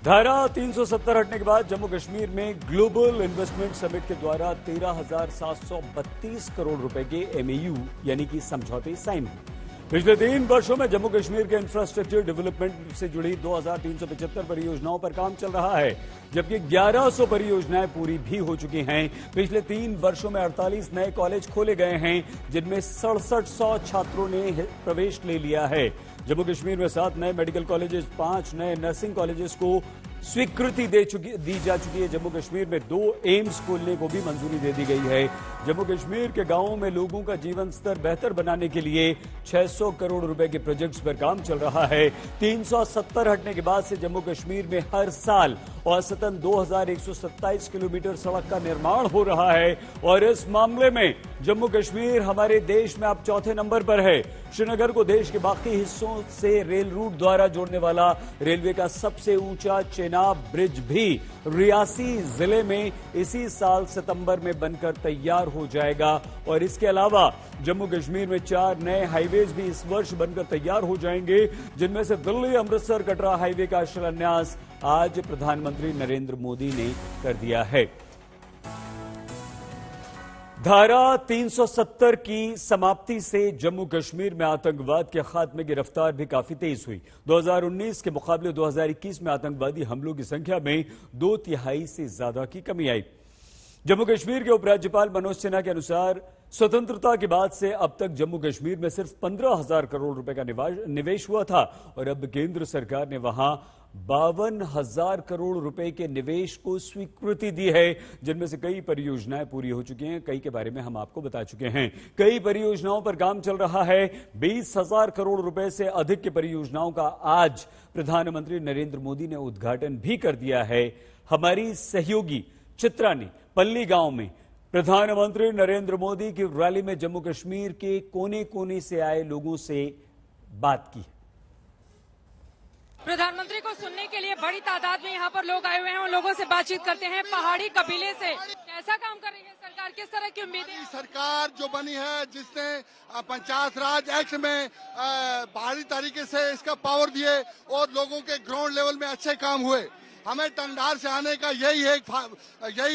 धारा 370 हटने के बाद जम्मू कश्मीर में ग्लोबल इन्वेस्टमेंट समिट के द्वारा 13,732 करोड़ रुपए के एमएयू यानी कि समझौते साइन हुए। पिछले 3 वर्षों में जम्मू कश्मीर के इंफ्रास्ट्रक्चर डेवलपमेंट से जुड़ी 2,375 परियोजनाओं पर काम चल रहा है, जबकि 1100 परियोजनाएं पूरी भी हो चुकी हैं। पिछले 3 वर्षों में 48 नए कॉलेज खोले गए हैं, जिनमें 6700 छात्रों ने प्रवेश ले लिया है। जम्मू कश्मीर में 7 नए मेडिकल कॉलेजेस, 5 नए नर्सिंग कॉलेजेस को स्वीकृति दी जा चुकी है। जम्मू कश्मीर में 2 एम्स खोलने को भी मंजूरी दे दी गई है। जम्मू कश्मीर के गांवों में लोगों का जीवन स्तर बेहतर बनाने के लिए 600 करोड़ रुपए के प्रोजेक्ट्स पर काम चल रहा है। 370 हटने के बाद से जम्मू कश्मीर में हर साल औसतन 2127 किलोमीटर सड़क का निर्माण हो रहा है और इस मामले में जम्मू कश्मीर हमारे देश में अब चौथे नंबर पर है। श्रीनगर को देश के बाकी हिस्सों से रेल रूट द्वारा जोड़ने वाला रेलवे का सबसे ऊंचा चेनाब ब्रिज भी रियासी जिले में इसी साल सितंबर में बनकर तैयार हो जाएगा और इसके अलावा जम्मू कश्मीर में 4 नए हाईवेज भी इस वर्ष बनकर तैयार हो जाएंगे, जिनमें से दिल्ली अमृतसर कटरा हाईवे का शिलान्यास आज प्रधानमंत्री नरेंद्र मोदी ने कर दिया है। धारा 370 की समाप्ति से जम्मू कश्मीर में आतंकवाद के खात्मे की रफ्तार भी काफी तेज हुई। 2019 के मुकाबले 2021 में आतंकवादी हमलों की संख्या में 2/3 से ज्यादा की कमी आई। जम्मू कश्मीर के उपराज्यपाल मनोज सिन्हा के अनुसार स्वतंत्रता के बाद से अब तक जम्मू कश्मीर में सिर्फ 15,000 करोड़ रुपए का निवेश हुआ था और अब केंद्र सरकार ने वहां 52,000 करोड़ रुपए के निवेश को स्वीकृति दी है, जिनमें से कई परियोजनाएं पूरी हो चुकी हैं। कई के बारे में हम आपको बता चुके हैं। कई परियोजनाओं पर काम चल रहा है। 20,000 करोड़ रुपए से अधिक की परियोजनाओं का आज प्रधानमंत्री नरेंद्र मोदी ने उद्घाटन भी कर दिया है। हमारी सहयोगी चित्रा ने पल्ली गांव में प्रधानमंत्री नरेंद्र मोदी की रैली में जम्मू कश्मीर के कोने कोने से आए लोगों से बात की। प्रधानमंत्री को सुनने के लिए बड़ी तादाद में यहाँ पर लोग आए हुए हैं। उन लोगों से बातचीत करते हैं। पहाड़ी कबीले से कैसा काम कर रही है सरकार, किस तरह की उम्मीदें? सरकार जो बनी है, जिसने पंचायत राज एक्ट में बाहरी तरीके से इसका पावर दिए और लोगों के ग्राउंड लेवल में अच्छे काम हुए। हमें टंडार से आने का यही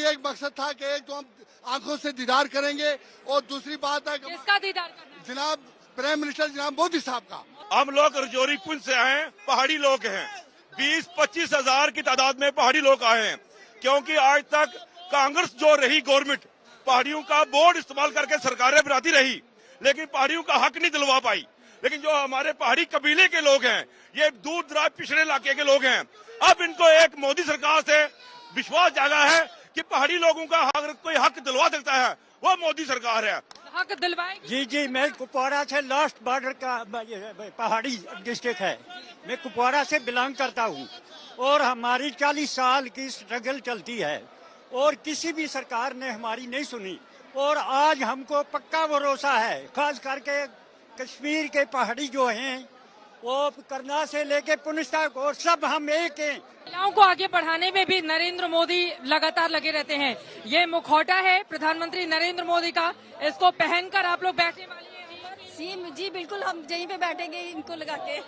एक मकसद था कि एक तो हम आंखों से दीदार करेंगे और दूसरी बात है किसका दीदार करना? जनाब प्राइम मिनिस्टर जनाब मोदी साहब का। हम लोग रजौरी पुंछ से आए हैं, पहाड़ी लोग हैं। 20-25 हजार की तादाद में पहाड़ी लोग आए हैं, क्योंकि आज तक कांग्रेस जो रही गवर्नमेंट पहाड़ियों का बोर्ड इस्तेमाल करके सरकारें बनाती रही, लेकिन पहाड़ियों का हक नहीं दिलवा पाई। लेकिन जो हमारे पहाड़ी कबीले के लोग हैं, ये दूर दराज पिछड़े इलाके के लोग हैं, अब इनको एक मोदी सरकार से विश्वास जागा है कि पहाड़ी लोगों का अगर कोई हक दिलवा सकता है वो मोदी सरकार है। हक दिलवाएगी? जी, मैं कुपवाड़ा से लास्ट बॉर्डर का पहाड़ी डिस्ट्रिक्ट है। मैं कुपवाड़ा से बिलोंग करता हूँ और हमारी 40 साल की स्ट्रगल चलती है और किसी भी सरकार ने हमारी नहीं सुनी और आज हमको पक्का भरोसा है, खास करके कश्मीर के पहाड़ी जो हैं वो करना से लेके पुंछ तक और सब हम एक हैं। महिलाओं को आगे बढ़ाने में भी नरेंद्र मोदी लगातार लगे रहते हैं। ये मुखौटा है प्रधानमंत्री नरेंद्र मोदी का, इसको पहनकर आप लोग बैठने वाले हैं? जी बिल्कुल, हम यहीं पे बैठेंगे इनको लगा के।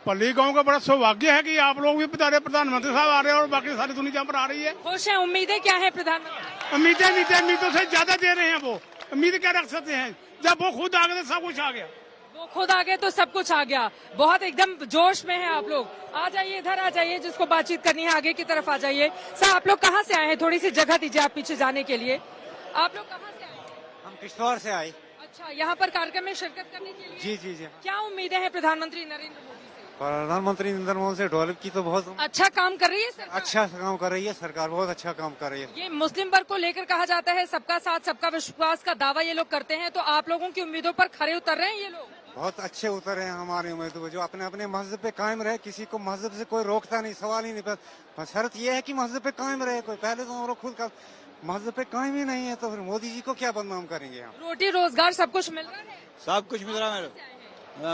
पल्ली गांव का बड़ा सौभाग्य है कि आप लोग भी बता रहे प्रधानमंत्री साहब आ रहे हैं और बाकी सारी दुनिया पर आ रही है। खुश है? उम्मीदें क्या है प्रधानमंत्री? उम्मीदों से ज्यादा दे रहे हैं। वो उम्मीद क्या रख सकते हैं? जब वो खुद आ गए तो सब कुछ आ गया। वो खुद आ गए तो सब कुछ आ गया। बहुत एकदम जोश में है आप लोग। आ जाइए, इधर आ जाइए, जिसको बातचीत करनी है आगे की तरफ आ जाइए। सर, आप लोग कहाँ से आए हैं? थोड़ी सी जगह दीजिए आप पीछे जाने के लिए। आप लोग कहाँ से आए? हम किश्तवाड़ से आए। अच्छा, यहाँ पर कार्यक्रम में शिरकत करने के लिए? जी। क्या उम्मीदें हैं प्रधानमंत्री नरेंद्र मोदी से? प्रधानमंत्री नरेंद्र मोदी से डेवलप की तो बहुत अच्छा काम कर रही है सरकार। अच्छा काम कर रही है सरकार, बहुत अच्छा काम कर रही है। ये मुस्लिम वर्ग को लेकर कहा जाता है सबका साथ सबका विश्वास का दावा ये लोग करते हैं, तो आप लोगों की उम्मीदों पर खरे उतर रहे हैं ये लोग? बहुत अच्छे उतर रहे हैं हमारे उम्मीदवार, जो अपने अपने मस्जिद पे कायम रहे। किसी को मस्जिद से कोई रोकता नहीं, सवाल ही नहीं। पर शर्त यह है कि मस्जिद पे कायम रहे कोई। पहले तो हम लोग खुद का मस्जिद पे कायम ही नहीं है, तो फिर मोदी जी को क्या बदनाम करेंगे हम? रोटी रोजगार सब कुछ मिल रहा है? सब कुछ मिल रहा है।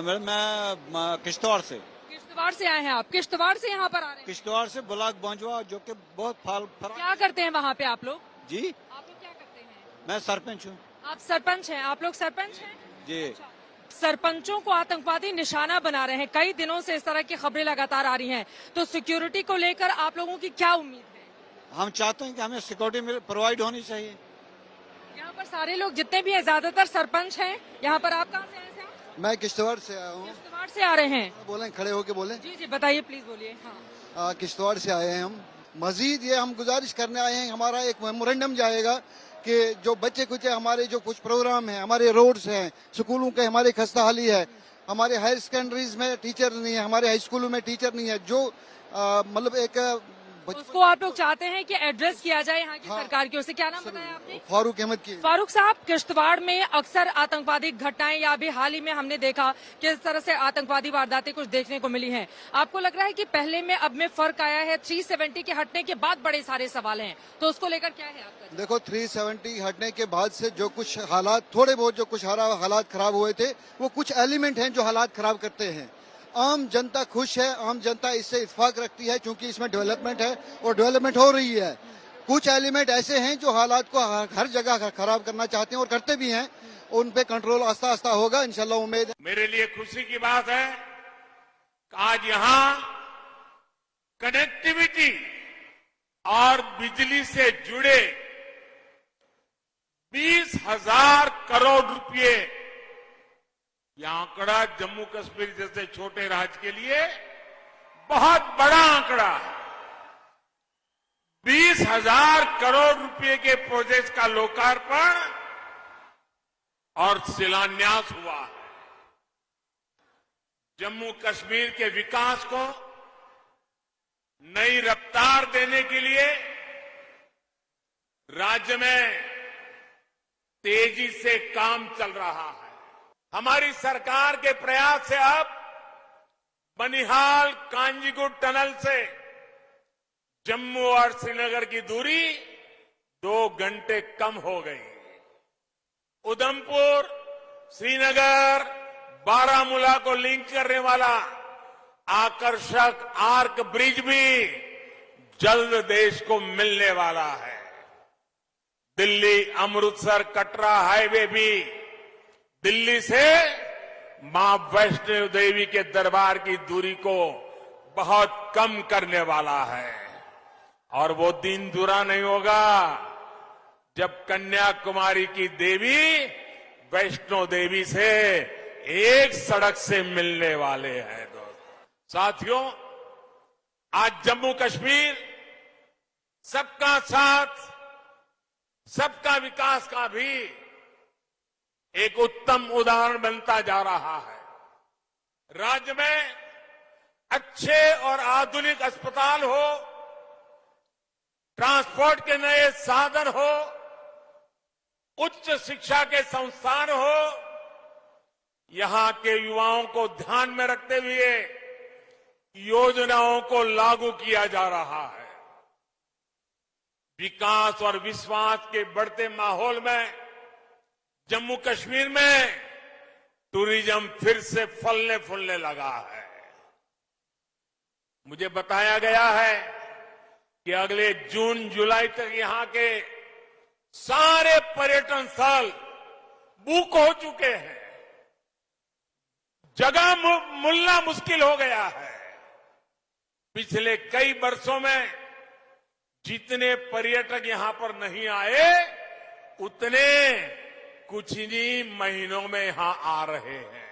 मैं किश्तवाड़ से। किश्तवाड़ से आए हैं आप? किश्तवाड़ से यहाँ पर आ रहे हैं? किश्तवाड़ से ब्लॉक बांजवा, जो कि बहुत क्या करते हैं वहाँ पे आप लोग? जी, आप लोग क्या करते हैं? मैं सरपंच हूँ। आप सरपंच हैं? आप लोग सरपंच हैं जी। अच्छा। सरपंचों को आतंकवादी निशाना बना रहे हैं, कई दिनों से इस तरह की खबरें लगातार आ रही हैं, तो सिक्योरिटी को लेकर आप लोगों की क्या उम्मीद है? हम चाहते हैं कि हमें सिक्योरिटी प्रोवाइड होनी चाहिए। यहाँ पर सारे लोग जितने भी हैं, ज्यादातर सरपंच हैं। यहाँ पर आप कहाँ से आए हैं? मैं किश्तवाड़ से आया हूँ। किश्तवाड़ से आ रहे हैं? बोले खड़े होके बोले। जी जी बताइए, प्लीज बोलिए। हाँ। किश्तवाड़ से आए हैं हम। मजीद ये हम गुजारिश करने आए हैं, हमारा एक मेमोरेंडम जाएगा कि जो बच्चे कुछ हमारे जो कुछ प्रोग्राम है, हमारे रोड्स हैं, स्कूलों के हमारे खस्ता हाली है, हमारे हायर सेकेंडरीज में टीचर नहीं है, हमारे हाई स्कूलों में टीचर नहीं है, जो मतलब एक उसको आप लोग चाहते हैं कि एड्रेस किया जाए यहाँ की सरकार की ओर से। क्या नाम बताया आपने? फारूक अहमद की। फारूक साहब, किश्तवाड़ में अक्सर आतंकवादी घटनाएं या अभी हाल ही में हमने देखा कि इस तरह से आतंकवादी वारदातें कुछ देखने को मिली हैं। आपको लग रहा है कि पहले में अब में फर्क आया है? 370 के हटने के बाद बड़े सारे सवाल हैं, तो उसको लेकर क्या है आपका? देखो 370 हटने के बाद से जो कुछ हालात, थोड़े बहुत जो कुछ हालात खराब हुए थे, वो कुछ एलिमेंट हैं जो हालात खराब करते हैं। आम जनता खुश है, आम जनता इससे इत्फाक रखती है क्योंकि इसमें डेवलपमेंट है और डेवलपमेंट हो रही है। कुछ एलिमेंट ऐसे हैं जो हालात को हर जगह खराब करना चाहते हैं और करते भी हैं, उन पे कंट्रोल आस्ता आस्ता होगा इंशाल्लाह, उम्मीद है। मेरे लिए खुशी की बात है कि आज यहां कनेक्टिविटी और बिजली से जुड़े 20,000 करोड़ रुपए, यह आंकड़ा जम्मू कश्मीर जैसे छोटे राज्य के लिए बहुत बड़ा आंकड़ा है। 20,000 करोड़ रुपए के प्रोजेक्ट का लोकार्पण और शिलान्यास हुआ है। जम्मू कश्मीर के विकास को नई रफ्तार देने के लिए राज्य में तेजी से काम चल रहा है। हमारी सरकार के प्रयास से अब बनिहाल कांजीगुट टनल से जम्मू और श्रीनगर की दूरी 2 घंटे कम हो गई। उधमपुर, श्रीनगर, बारामूला को लिंक करने वाला आकर्षक आर्क ब्रिज भी जल्द देश को मिलने वाला है। दिल्ली अमृतसर कटरा हाईवे भी दिल्ली से मां वैष्णो देवी के दरबार की दूरी को बहुत कम करने वाला है। और वो दिन दूरा नहीं होगा जब कन्याकुमारी की देवी वैष्णो देवी से एक सड़क से मिलने वाले हैं। दोस्तों, साथियों, आज जम्मू कश्मीर सबका साथ, सबका विकास का भी एक उत्तम उदाहरण बनता जा रहा है। राज्य में अच्छे और आधुनिक अस्पताल हो, ट्रांसपोर्ट के नए साधन हो, उच्च शिक्षा के संस्थान हो, यहां के युवाओं को ध्यान में रखते हुए योजनाओं को लागू किया जा रहा है। विकास और विश्वास के बढ़ते माहौल में जम्मू कश्मीर में टूरिज्म फिर से फलने फूलने लगा है। मुझे बताया गया है कि अगले जून जुलाई तक यहां के सारे पर्यटन स्थल बुक हो चुके हैं। जगह मिलना मुश्किल हो गया है। पिछले कई वर्षों में जितने पर्यटक यहां पर नहीं आए, उतने कुछ ही महीनों में यहां आ रहे हैं।